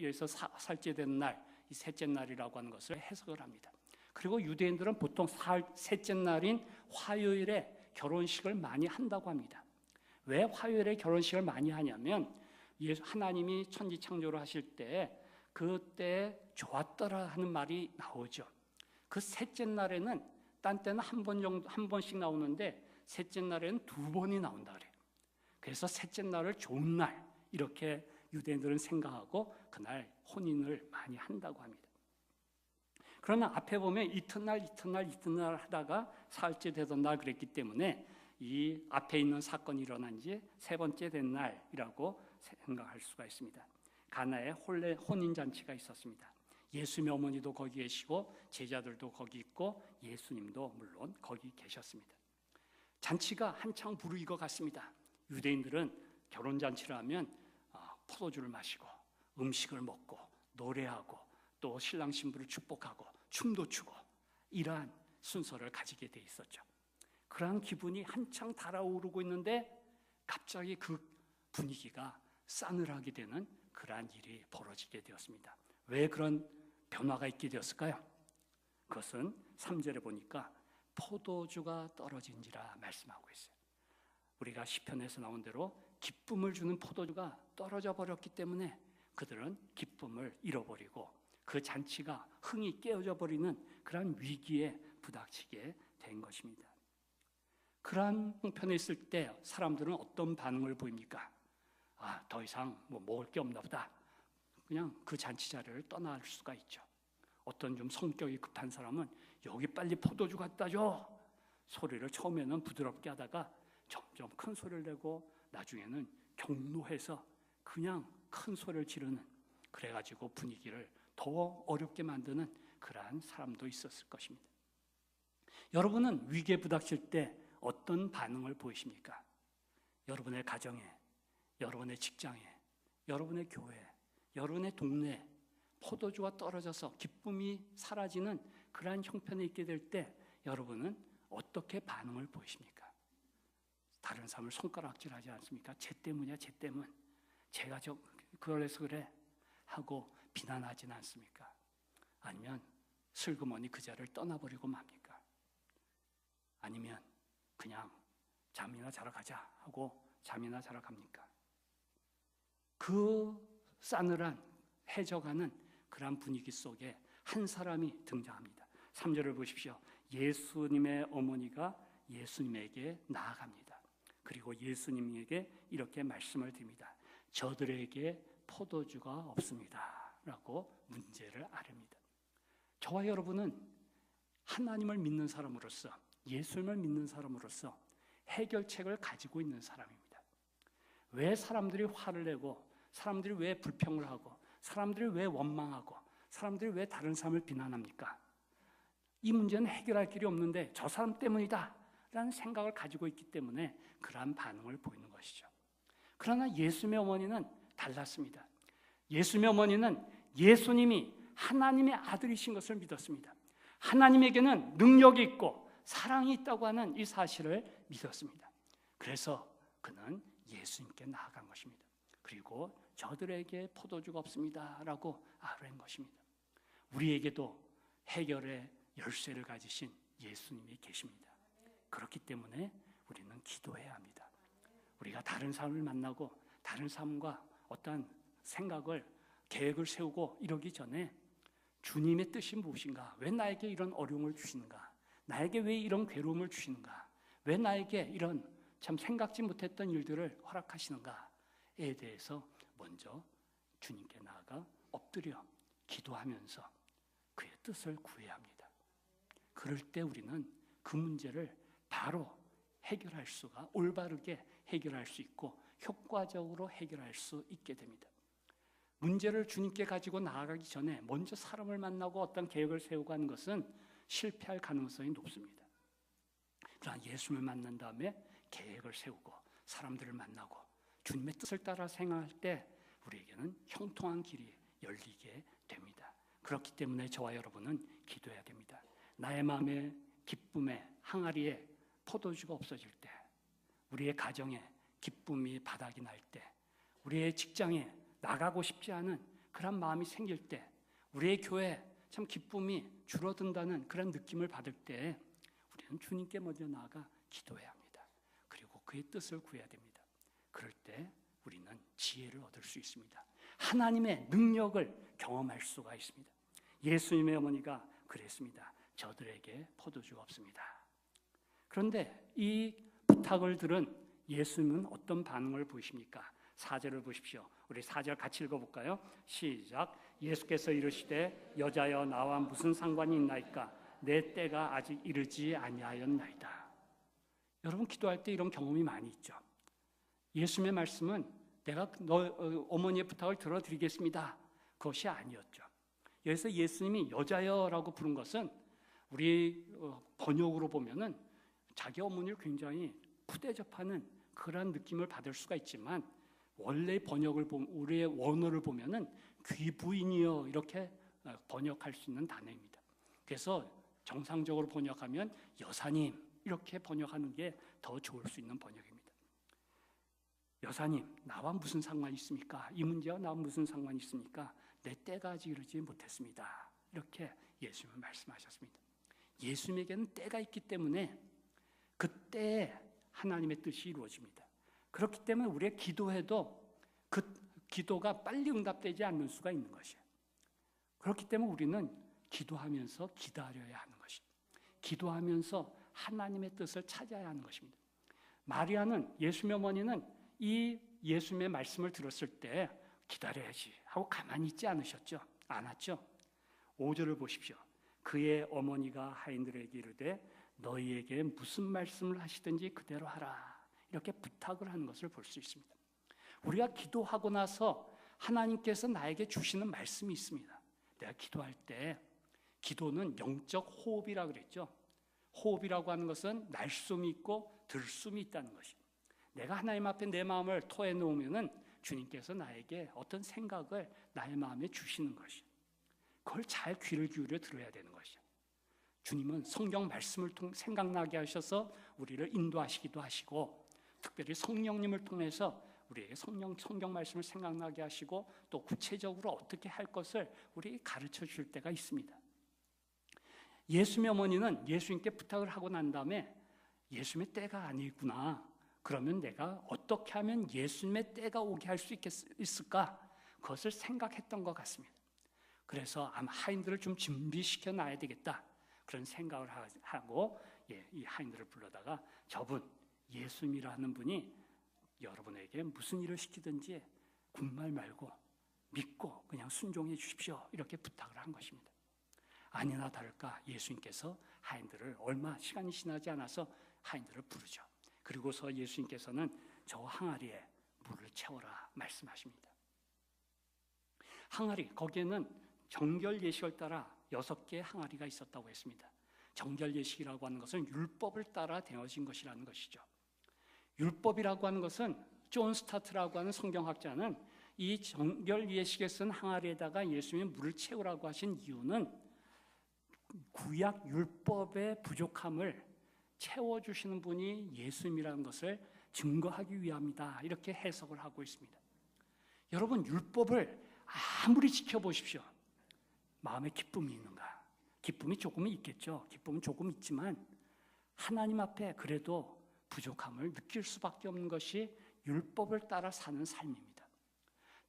여기서 사흘째 되는 날, 이 셋째 날이라고 하는 것을 해석을 합니다. 그리고 유대인들은 보통 셋째 날인 화요일에 결혼식을 많이 한다고 합니다. 왜 화요일에 결혼식을 많이 하냐면 하나님이 천지 창조를 하실 때 그때 좋았더라 하는 말이 나오죠. 그 셋째 날에는 딴 때는 한 번씩 나오는데 셋째 날에는 2번이 나온다 그래요. 그래서 셋째 날을 좋은 날 이렇게 유대인들은 생각하고 그날 혼인을 많이 한다고 합니다. 그러나 앞에 보면 이튿날 하다가 사흘째 되던 날 그랬기 때문에 이 앞에 있는 사건이 일어난 지 3번째 된 날이라고 생각할 수가 있습니다. 가나에 혼인잔치가 있었습니다. 예수님의 어머니도 거기 계시고 제자들도 거기 있고 예수님도 물론 거기 계셨습니다. 잔치가 한창 무르익어 갔습니다. 유대인들은 결혼잔치를 하면 포도주를 마시고 음식을 먹고 노래하고 또 신랑 신부를 축복하고 춤도 추고 이러한 순서를 가지게 돼 있었죠. 그러한 기분이 한창 달아오르고 있는데 갑자기 그 분위기가 싸늘하게 되는 그러한 일이 벌어지게 되었습니다. 왜 그런 변화가 있게 되었을까요? 그것은 3절에 보니까 포도주가 떨어진지라 말씀하고 있어요. 우리가 시편에서 나온 대로 기쁨을 주는 포도주가 떨어져 버렸기 때문에 그들은 기쁨을 잃어버리고 그 잔치가 흥이 깨어져 버리는 그러한 위기에 부닥치게 된 것입니다. 그러한 형편에 있을 때 사람들은 어떤 반응을 보입니까? 더 이상 먹을 게 없나 보다. 그냥 그 잔치 자리를 떠날 수가 있죠. 어떤 좀 성격이 급한 사람은 여기 빨리 포도주 갖다 줘. 소리를 처음에는 부드럽게 하다가 점점 큰 소리를 내고 나중에는 경노해서 그냥 큰 소리를 지르는, 그래가지고 분위기를 더 어렵게 만드는 그러한 사람도 있었을 것입니다. 여러분은 위기에 부닥칠 때 어떤 반응을 보이십니까? 여러분의 가정에, 여러분의 직장에, 여러분의 교회, 여러분의 동네에 포도주가 떨어져서 기쁨이 사라지는 그러한 형편에 있게 될 때 여러분은 어떻게 반응을 보이십니까? 다른 사람을 손가락질하지 않습니까? 쟤 때문이야, 쟤 때문. 제가 그래서 그래 하고 비난하지는 않습니까? 아니면 슬그머니 그 자리를 떠나버리고 맙니까? 아니면 그냥 잠이나 자러 가자 하고 잠이나 자러 갑니까? 그 싸늘한 해져가는 그런 분위기 속에 한 사람이 등장합니다. 3절을 보십시오. 예수님의 어머니가 예수님에게 나아갑니다. 그리고 예수님에게 이렇게 말씀을 드립니다. 저들에게 포도주가 없습니다 라고 문제를 아릅니다. 저와 여러분은 하나님을 믿는 사람으로서, 예수님을 믿는 사람으로서 해결책을 가지고 있는 사람입니다. 왜 사람들이 화를 내고, 사람들이 왜 불평을 하고, 사람들이 왜 원망하고, 사람들이 왜 다른 사람을 비난합니까? 이 문제는 해결할 길이 없는데 저 사람 때문이다 라는 생각을 가지고 있기 때문에 그러한 반응을 보이는 것이죠. 그러나 예수님의 어머니는 달랐습니다. 예수님의 어머니는 예수님이 하나님의 아들이신 것을 믿었습니다. 하나님에게는 능력이 있고 사랑이 있다고 하는 이 사실을 믿었습니다. 그래서 그는 예수님께 나아간 것입니다. 그리고 저들에게 포도주가 없습니다 라고 아뢰는 것입니다. 우리에게도 해결의 열쇠를 가지신 예수님이 계십니다. 그렇기 때문에 우리는 기도해야 합니다. 우리가 다른 사람을 만나고 다른 사람과 어떠한 생각을, 계획을 세우고 이러기 전에 주님의 뜻이 무엇인가? 왜 나에게 이런 어려움을 주시는가? 나에게 왜 이런 괴로움을 주시는가? 왜 나에게 이런 참 생각지 못했던 일들을 허락하시는가에 대해서 먼저 주님께 나아가 엎드려 기도하면서 그의 뜻을 구해야 합니다. 그럴 때 우리는 그 문제를 바로 해결할 수가, 올바르게 해결할 수 있고 효과적으로 해결할 수 있게 됩니다. 문제를 주님께 가지고 나아가기 전에 먼저 사람을 만나고 어떤 계획을 세우고 하는 것은 실패할 가능성이 높습니다. 그러나 예수를 만난 다음에 계획을 세우고 사람들을 만나고 주님의 뜻을 따라 생활할 때 우리에게는 형통한 길이 열리게 됩니다. 그렇기 때문에 저와 여러분은 기도해야 됩니다. 나의 마음의 기쁨에 항아리에 포도주가 없어질 때, 우리의 가정에 기쁨이 바닥이 날 때, 우리의 직장에 나가고 싶지 않은 그런 마음이 생길 때, 우리의 교회에 참 기쁨이 줄어든다는 그런 느낌을 받을 때 우리는 주님께 먼저 나아가 기도해야 합니다. 그리고 그의 뜻을 구해야 됩니다. 그럴 때 우리는 지혜를 얻을 수 있습니다. 하나님의 능력을 경험할 수가 있습니다. 예수님의 어머니가 그랬습니다. 저들에게 포도주가 없습니다. 그런데 이 부탁을 들은 예수님은 어떤 반응을 보이십니까? 4절을 보십시오. 우리 4절 같이 읽어볼까요? 시작. 예수께서 이르시되 여자여 나와 무슨 상관이 있나이까? 내 때가 아직 이르지 아니하였나이다. 여러분 기도할 때 이런 경험이 많이 있죠. 예수님의 말씀은 내가 어머니의 부탁을 들어드리겠습니다. 그것이 아니었죠. 여기서 예수님이 여자여라고 부른 것은 우리 번역으로 보면은 자기 어머니를 굉장히 푸대접하는 그런 느낌을 받을 수가 있지만 원래 번역을 보면 우리의 원어를 보면은 귀부인이여 이렇게 번역할 수 있는 단어입니다. 그래서 정상적으로 번역하면 여사님 이렇게 번역하는 게 더 좋을 수 있는 번역입니다. 여사님, 나와 무슨 상관이 있습니까? 이 문제와 나와 무슨 상관이 있습니까? 내 때가 아직 이르지 못했습니다. 이렇게 예수님은 말씀하셨습니다. 예수님에게는 때가 있기 때문에 그때에 하나님의 뜻이 이루어집니다. 그렇기 때문에 우리의 기도해도 그 기도가 빨리 응답되지 않는 수가 있는 것이에요. 그렇기 때문에 우리는 기도하면서 기다려야 하는 것입니다. 기도하면서 하나님의 뜻을 찾아야 하는 것입니다. 마리아는 예수님의 어머니는 이 예수님의 말씀을 들었을 때 기다려야지 하고 가만히 있지 않았죠. 5절을 보십시오. 그의 어머니가 하인들에게 이르되 너희에게 무슨 말씀을 하시든지 그대로 하라. 이렇게 부탁을 하는 것을 볼 수 있습니다. 우리가 기도하고 나서 하나님께서 나에게 주시는 말씀이 있습니다. 내가 기도할 때 기도는 영적 호흡이라고 그랬죠. 호흡이라고 하는 것은 날숨이 있고 들숨이 있다는 것입니다. 내가 하나님 앞에 내 마음을 토해 놓으면은 주님께서 나에게 어떤 생각을 나의 마음에 주시는 것이에요. 그걸 잘 귀를 기울여 들어야 되는 것이에요. 주님은 성경 말씀을 생각나게 하셔서 우리를 인도하시기도 하시고 특별히 성령님을 통해서 우리에게 성경 말씀을 생각나게 하시고 또 구체적으로 어떻게 할 것을 우리에게 가르쳐 줄 때가 있습니다. 예수님의 어머니는 예수님께 부탁을 하고 난 다음에 예수님의 때가 아니구나. 그러면 내가 어떻게 하면 예수님의 때가 오게 할 수 있을까? 그것을 생각했던 것 같습니다. 그래서 아마 하인들을 좀 준비시켜 놔야 되겠다. 그런 생각을 하고 이 하인들을 불러다가 저분 예수님이라는 분이 여러분에게 무슨 일을 시키든지 군말 말고 믿고 그냥 순종해 주십시오. 이렇게 부탁을 한 것입니다. 아니나 다를까 예수님께서 하인들을 얼마 시간이 지나지 않아서 하인들을 부르죠. 그리고서 예수님께서는 저 항아리에 물을 채워라 말씀하십니다. 항아리, 거기에는 정결 예식을 따라 6개의 항아리가 있었다고 했습니다. 정결 예식이라고 하는 것은 율법을 따라 되어진 것이라는 것이죠. 율법이라고 하는 것은 존 스타트라고 하는 성경학자는 이 정결 예식에 쓴 항아리에다가 예수님이 물을 채우라고 하신 이유는 구약 율법의 부족함을 채워주시는 분이 예수님이라는 것을 증거하기 위함이다. 이렇게 해석을 하고 있습니다. 여러분 율법을 아무리 지켜보십시오. 마음에 기쁨이 있는가? 기쁨이 조금은 있겠죠. 기쁨은 조금 있지만 하나님 앞에 그래도 부족함을 느낄 수밖에 없는 것이 율법을 따라 사는 삶입니다.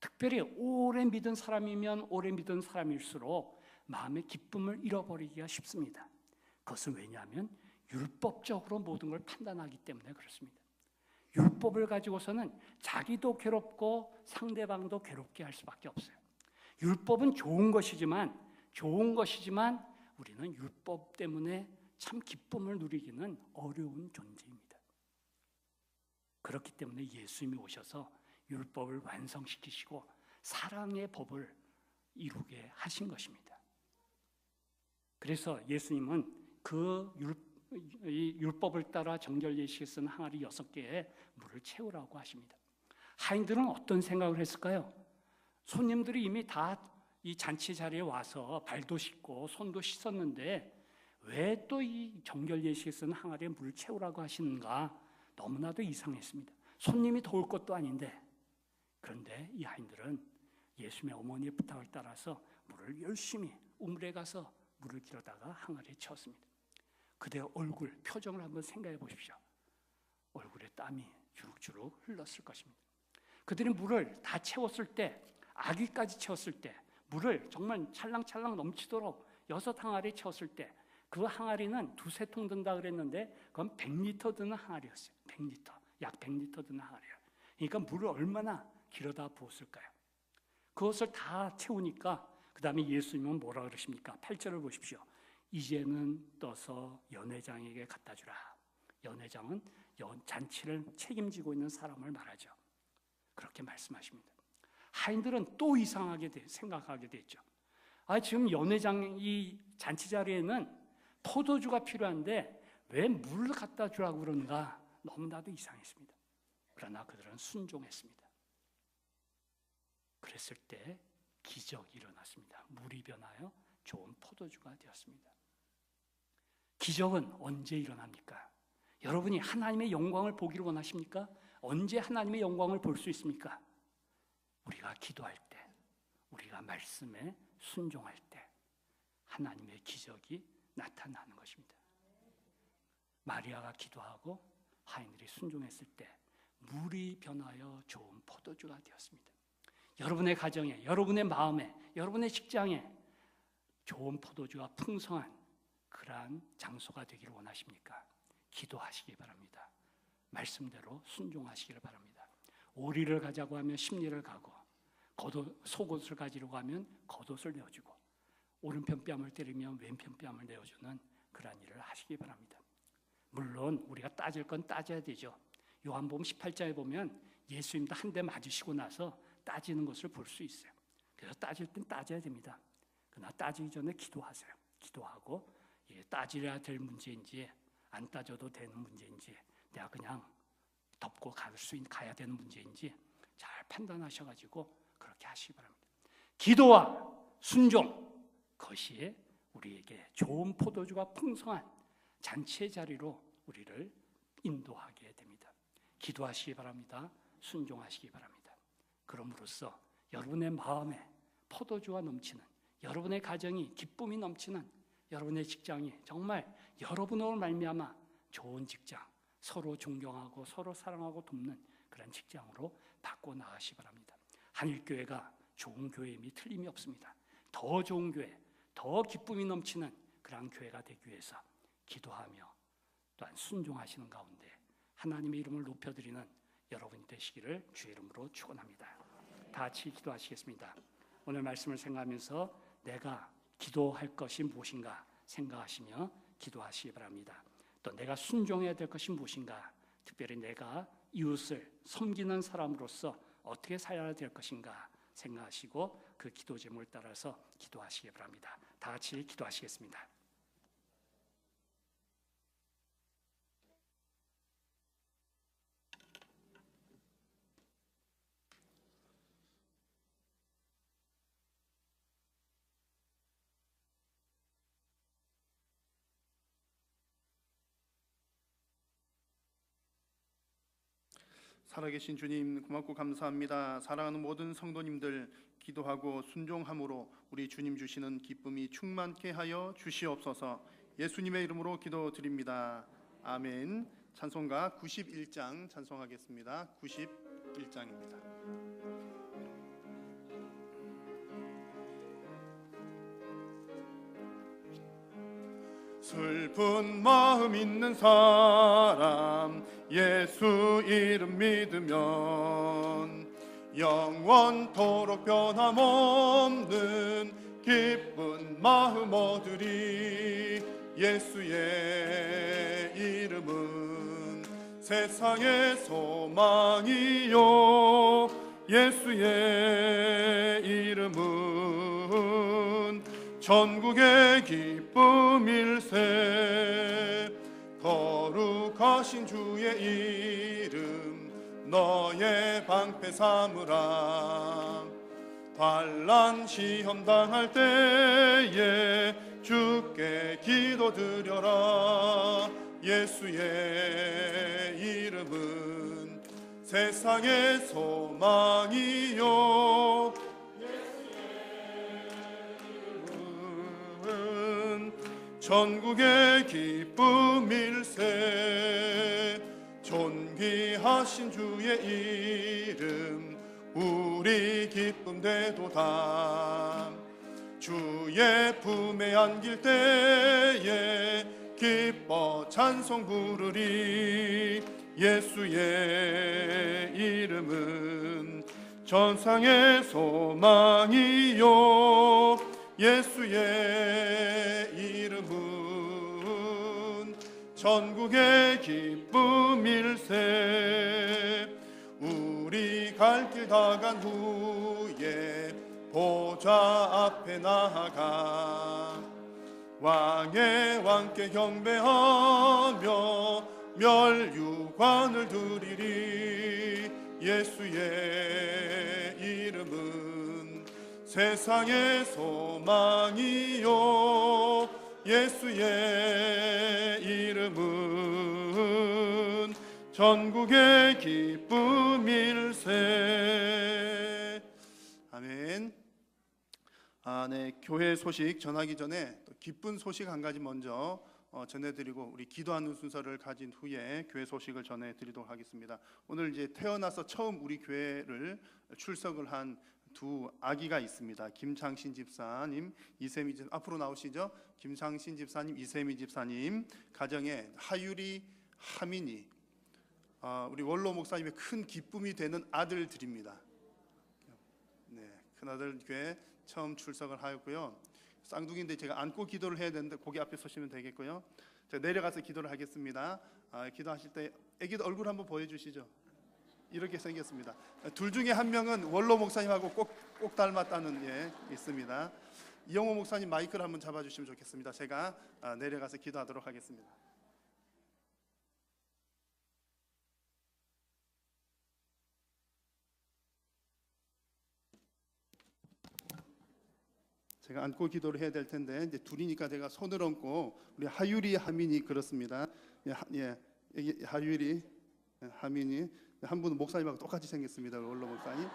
특별히 오래 믿은 사람이면 오래 믿은 사람일수록 마음의 기쁨을 잃어버리기가 쉽습니다. 그것은 왜냐하면 율법적으로 모든 걸 판단하기 때문에 그렇습니다. 율법을 가지고서는 자기도 괴롭고 상대방도 괴롭게 할 수밖에 없어요. 율법은 좋은 것이지만 우리는 율법 때문에 참 기쁨을 누리기는 어려운 존재입니다. 그렇기 때문에 예수님이 오셔서 율법을 완성시키시고 사랑의 법을 이루게 하신 것입니다. 그래서 예수님은 이 율법을 따라 정결 예식에 쓴 항아리 6개에 물을 채우라고 하십니다. 하인들은 어떤 생각을 했을까요? 손님들이 이미 다 이 잔치 자리에 와서 발도 씻고 손도 씻었는데 왜 또 이 정결 예식에 쓴 항아리에 물을 채우라고 하시는가? 너무나도 이상했습니다. 손님이 더울 것도 아닌데. 그런데 이 하인들은 예수님의 어머니의 부탁을 따라서 물을 열심히 우물에 가서 물을 길어다가 항아리에 채웠습니다. 그대의 얼굴, 표정을 한번 생각해 보십시오. 얼굴에 땀이 주룩주룩 흘렀을 것입니다. 그들이 물을 다 채웠을 때, 아기까지 채웠을 때, 물을 정말 찰랑찰랑 넘치도록 6항아리에 채웠을 때, 그 항아리는 2-3통 든다 그랬는데 그건 100리터 드는 항아리였어요. 100리터, 약 100리터 드는 항아리예요. 그러니까 물을 얼마나 길어다 부었을까요? 그것을 다 채우니까 그 다음에 예수님은 뭐라 그러십니까? 8절을 보십시오. 이제는 떠서 연회장에게 갖다 주라. 연회장은 잔치를 책임지고 있는 사람을 말하죠. 그렇게 말씀하십니다. 하인들은 또 이상하게 생각하게 됐죠. 지금 연회장 이 잔치 자리에는 포도주가 필요한데 왜 물을 갖다 주라고 그러는가? 너무나도 이상했습니다. 그러나 그들은 순종했습니다. 그랬을 때 기적이 일어났습니다. 물이 변하여 좋은 포도주가 되었습니다. 기적은 언제 일어납니까? 여러분이 하나님의 영광을 보기를 원하십니까? 언제 하나님의 영광을 볼 수 있습니까? 우리가 기도할 때, 우리가 말씀에 순종할 때 하나님의 기적이 나타나는 것입니다. 마리아가 기도하고 하인들이 순종했을 때 물이 변하여 좋은 포도주가 되었습니다. 여러분의 가정에, 여러분의 마음에, 여러분의 직장에 좋은 포도주가 풍성한 그러한 장소가 되기를 원하십니까? 기도하시기 바랍니다. 말씀대로 순종하시기를 바랍니다. 오리를 가자고 하면 십리를 가고, 속옷을 가지려고 하면 겉옷을 내어주고, 오른편 뺨을 때리면 왼편 뺨을 내어주는 그러한 일을 하시기 바랍니다. 물론 우리가 따질 건 따져야 되죠. 요한복음 18장에 보면 예수님도 한 대 맞으시고 나서 따지는 것을 볼 수 있어요. 그래서 따질 땐 따져야 됩니다. 그러나 따지기 전에 기도하세요. 기도하고 이게 따지려야 될 문제인지 안 따져도 되는 문제인지 내가 그냥 덮고 가야 되는 문제인지 잘 판단하셔가지고 그렇게 하시기 바랍니다. 기도와 순종, 그것이 우리에게 좋은 포도주가 풍성한 잔치의 자리로 우리를 인도하게 됩니다. 기도하시기 바랍니다. 순종하시기 바랍니다. 그럼으로써 여러분의 마음에 포도주가 넘치는, 여러분의 가정이 기쁨이 넘치는, 여러분의 직장이 정말 여러분으로 말미암아 좋은 직장, 서로 존경하고 서로 사랑하고 돕는 그런 직장으로 바꿔 나가시기 바랍니다. 한일교회가 좋은 교회임이 틀림이 없습니다. 더 좋은 교회, 더 기쁨이 넘치는 그런 교회가 되기 위해서 기도하며 또한 순종하시는 가운데 하나님의 이름을 높여드리는 여러분이 되시기를 주의 이름으로 축원합니다. 다 같이 기도하시겠습니다. 오늘 말씀을 생각하면서 내가 기도할 것이 무엇인가 생각하시며 기도하시기 바랍니다. 또 내가 순종해야 될 것이 무엇인가, 특별히 내가 이웃을 섬기는 사람으로서 어떻게 살아야 될 것인가 생각하시고 그 기도 제목을 따라서 기도하시기 바랍니다. 다 같이 기도하시겠습니다. 살아계신 주님 고맙고 감사합니다. 사랑하는 모든 성도님들 기도하고 순종함으로 우리 주님 주시는 기쁨이 충만케 하여 주시옵소서. 예수님의 이름으로 기도드립니다. 아멘. 찬송가 91장 찬송하겠습니다. 91장입니다. 슬픈 마음 있는 사람 예수 이름 믿으면 영원토록 변함없는 기쁜 마음 얻으리. 예수의 이름은 세상의 소망이요 예수의 이름은 전국의 기쁨일세. 거룩하신 주의 이름 너의 방패 삼으라. 환난 시험 당할 때에 주께 기도드려라. 예수의 이름은 세상의 소망이요. 예수의 이름은 전국의 기쁨일세. 존귀하신 주의 이름 우리 기쁨 되도다. 주의 품에 안길 때에 기뻐 찬송 부르리. 예수의 이름은 전상의 소망이요. 예수의 이름은 전국의 기쁨일세. 우리 갈 길 다 간 후에 보좌 앞에 나아가 왕의 왕께 경배하며 멸류관을 드리리. 예수의 이름은 세상의 소망이요. 예수의 이름은 전국의 기쁨일세. 아멘. 네, 교회 소식 전하기 전에 또 기쁜 소식 한 가지 먼저 전해드리고 우리 기도하는 순서를 가진 후에 교회 소식을 전해드리도록 하겠습니다. 오늘 이제 태어나서 처음 우리 교회를 출석을 한 두 아기가 있습니다. 김창신 집사님, 이세미 집사님 앞으로 나오시죠. 김창신 집사님, 이세미 집사님 가정에 하율이, 하민이 우리 원로 목사님의 큰 기쁨이 되는 아들들입니다. 네, 큰 아들 교회 처음 출석을 하였고요. 쌍둥이인데 제가 안고 기도를 해야 되는데 거기 앞에 서시면 되겠고요. 제가 내려가서 기도를 하겠습니다. 기도하실 때 아기들 얼굴 한번 보여주시죠. 이렇게 생겼습니다. 둘 중에 한 명은 원로 목사님하고 꼭 닮았다는 있습니다. 이영호 목사님 마이크를 한번 잡아주시면 좋겠습니다. 제가 내려가서 기도하도록 하겠습니다. 제가 안고 기도를 해야 될 텐데 이제 둘이니까 제가 손을 얹고 우리 하율이, 하민이 그렇습니다. 하율이, 하민이 한 분은 목사님하고 똑같이 생겼습니다. 원로 목사님.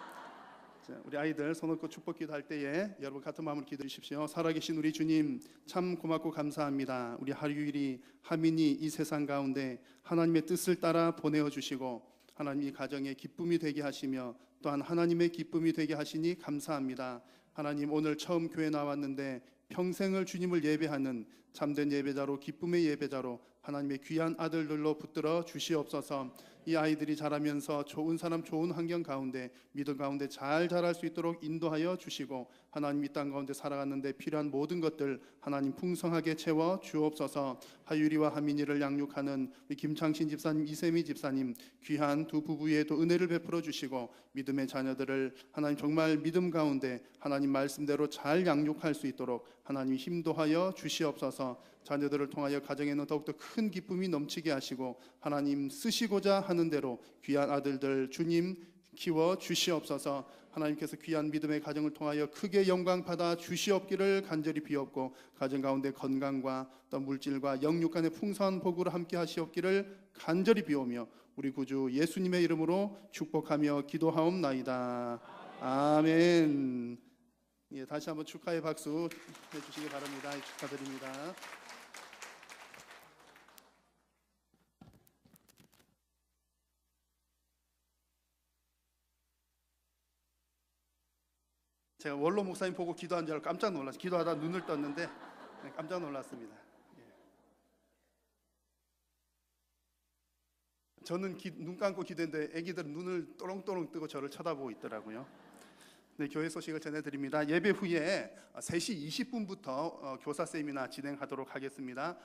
자, 우리 아이들 손 얹고 축복 기도할 때에 여러분 같은 마음으로 기도해 주십시오. 살아계신 우리 주님 참 고맙고 감사합니다. 우리 하율이, 하민이 이 세상 가운데 하나님의 뜻을 따라 보내어 주시고 하나님이 가정에 기쁨이 되게 하시며 또한 하나님의 기쁨이 되게 하시니 감사합니다. 하나님 오늘 처음 교회 나왔는데 평생을 주님을 예배하는 참된 예배자로 기쁨의 예배자로 하나님의 귀한 아들들로 붙들어 주시옵소서. 이 아이들이 자라면서 좋은 사람 좋은 환경 가운데 믿음 가운데 잘 자랄 수 있도록 인도하여 주시고 하나님 이 땅 가운데 살아가는데 필요한 모든 것들 하나님 풍성하게 채워 주옵소서. 하율이와 하민이를 양육하는 우리 김창신 집사님, 이세미 집사님 귀한 두 부부에도 은혜를 베풀어 주시고 믿음의 자녀들을 하나님 정말 믿음 가운데 하나님 말씀대로 잘 양육할 수 있도록 하나님 힘도하여 주시옵소서. 자녀들을 통하여 가정에는 더욱더 큰 기쁨이 넘치게 하시고 하나님 쓰시고자 하는 대로 귀한 아들들 주님 키워 주시옵소서. 하나님께서 귀한 믿음의 가정을 통하여 크게 영광 받아 주시옵기를 간절히 비옵고 가정 가운데 건강과 또 물질과 영육 간의 풍성한 복으로 함께 하시옵기를 간절히 비오며 우리 구주 예수님의 이름으로 축복하며 기도하옵나이다. 아멘. 다시 한번 축하의 박수 해주시기 바랍니다. 축하드립니다. 제가 원로 목사님 보고 기도한 줄 알고 깜짝 놀랐어요. 기도하다 눈을 떴는데 깜짝 놀랐습니다. 저는 눈 감고 기도했는데 애기들은 눈을 또롱또롱 뜨고 저를 쳐다보고 있더라고요. 네, 교회 소식을 전해드립니다. 예배 후에 3시 20분부터 교사 세미나 진행하도록 하겠습니다.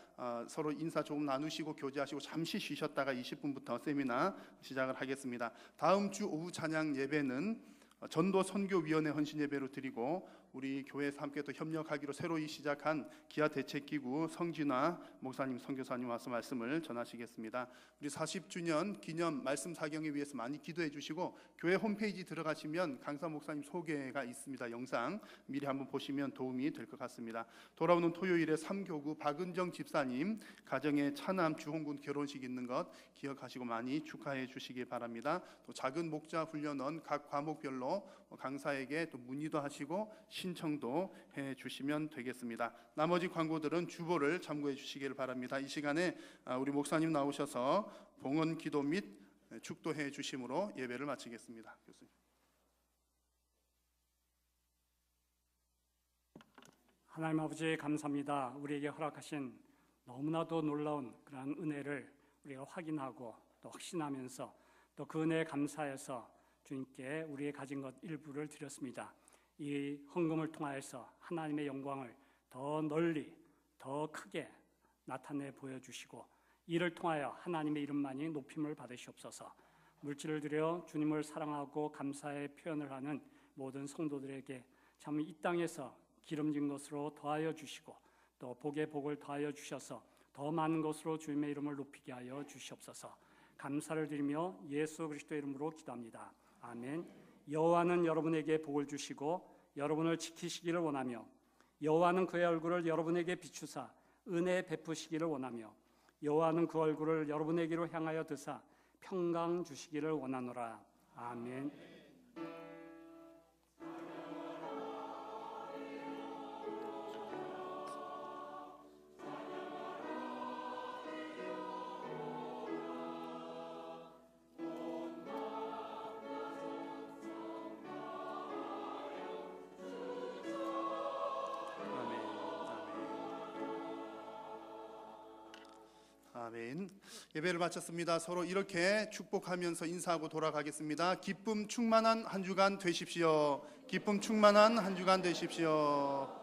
서로 인사 조금 나누시고 교제하시고 잠시 쉬셨다가 20분부터 세미나 시작을 하겠습니다. 다음 주 오후 찬양 예배는 전도 선교위원회 헌신 예배로 드리고 우리 교회에서 함께 또 협력하기로 새로이 시작한 기아 대책기구 성진화 목사님, 선교사님 와서 말씀을 전하시겠습니다. 우리 40주년 기념 말씀 사경에 위해서 많이 기도해 주시고, 교회 홈페이지 들어가시면 강사 목사님 소개가 있습니다. 영상 미리 한번 보시면 도움이 될 것 같습니다. 돌아오는 토요일에 3교구 박은정 집사님 가정의 차남 주홍군 결혼식 있는 것 기억하시고 많이 축하해 주시기 바랍니다. 또 작은 목자 훈련원 각 과목별로 강사에게 또 문의도 하시고 신청도 해 주시면 되겠습니다. 나머지 광고들은 주보를 참고해 주시길 바랍니다. 이 시간에 우리 목사님 나오셔서 봉헌 기도 및 축도해 주심으로 예배를 마치겠습니다. 교수님. 하나님 아버지 감사합니다. 우리에게 허락하신 너무나도 놀라운 그러한 은혜를 우리가 확인하고 또 확신하면서 또 그 은혜에 감사해서 주님께 우리의 가진 것 일부를 드렸습니다. 이 헌금을 통하여서 하나님의 영광을 더 널리 더 크게 나타내 보여주시고, 이를 통하여 하나님의 이름만이 높임을 받으시옵소서. 물질을 드려 주님을 사랑하고 감사의 표현을 하는 모든 성도들에게 참 이 땅에서 기름진 것으로 더하여 주시고, 또 복의 복을 더하여 주셔서 더 많은 것으로 주님의 이름을 높이게 하여 주시옵소서. 감사를 드리며 예수 그리스도의 이름으로 기도합니다. 아멘. 여호와는 여러분에게 복을 주시고 여러분을 지키시기를 원하며, 여호와는 그의 얼굴을 여러분에게 비추사 은혜 베푸시기를 원하며, 여호와는 그 얼굴을 여러분에게로 향하여 드사 평강 주시기를 원하노라. 아멘. 아멘. 예배를 마쳤습니다. 서로 이렇게 축복하면서 인사하고 돌아가겠습니다. 기쁨 충만한 한 주간 되십시오. 기쁨 충만한 한 주간 되십시오.